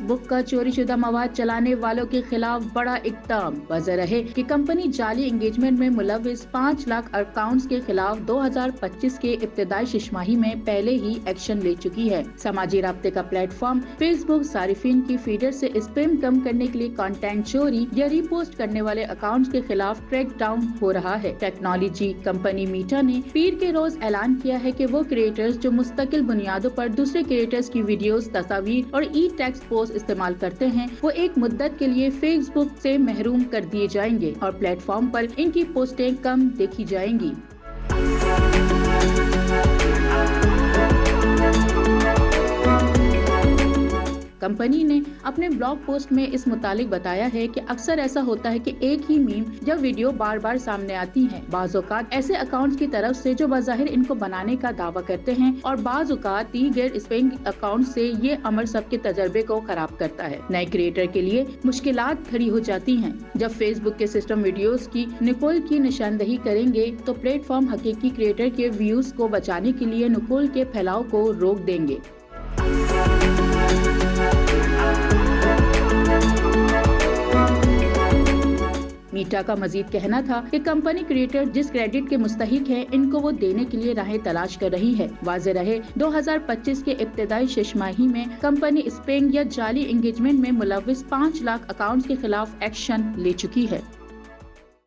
Book का चोरी शुदा मवाद चलाने वालों के खिलाफ बड़ा इक़दाम। वजह रहे कि कंपनी जाली एंगेजमेंट में मुलविस 5 लाख अकाउंट्स के खिलाफ 2025 के इब्तिदाई छमाही में पहले ही एक्शन ले चुकी है। समाजी राब्ते का प्लेटफॉर्म फेसबुक सारिफिन की फीडर से स्पैम कम करने के लिए कंटेंट चोरी या रीपोस्ट करने वाले अकाउंट्स के खिलाफ क्रैक डाउन हो रहा है। टेक्नोलॉजी कंपनी मीटा ने पीर के रोज ऐलान किया है कि वो क्रिएटर्स जो मुस्तकिल बुनियादों पर दूसरे क्रिएटर्स की वीडियोस, तस्वीर और ई टेक्स्ट पोस्ट इस्तेमाल करते हैं, वो एक मुद्दत के लिए फेसबुक से महरूम कर दिए जाएंगे और प्लेटफॉर्म पर इनकी पोस्टें कम देखी जाएंगी। कंपनी ने अपने ब्लॉग पोस्ट में इस मुतालिक बताया है कि अक्सर ऐसा होता है कि एक ही मीम या वीडियो बार बार सामने आती है। बाज़ औक़ात ऐसे अकाउंट्स की तरफ से जो बज़ाहिर इनको बनाने का दावा करते हैं और बाज़ औक़ात दीगर स्पैम अकाउंट से ये अमल सबके तजर्बे को खराब करता है। नए क्रिएटर के लिए मुश्किलात खड़ी हो जाती हैं। जब फेसबुक के सिस्टम वीडियोस की नकुल की निशानदही करेंगे तो प्लेटफॉर्म हकीकी क्रिएटर के व्यूज को बचाने के लिए नकुल के फैलाव को रोक देंगे। मीटा का मजीद कहना था कि कंपनी क्रिएटर जिस क्रेडिट के मुस्तहिक है, इनको वो देने के लिए राहें तलाश कर रही है। वाज़ेह रहे 2025 के इब्तिदाई छमाही में कंपनी स्पैम या जाली एंगेजमेंट में मुलविस 5 लाख अकाउंट्स के खिलाफ एक्शन ले चुकी है।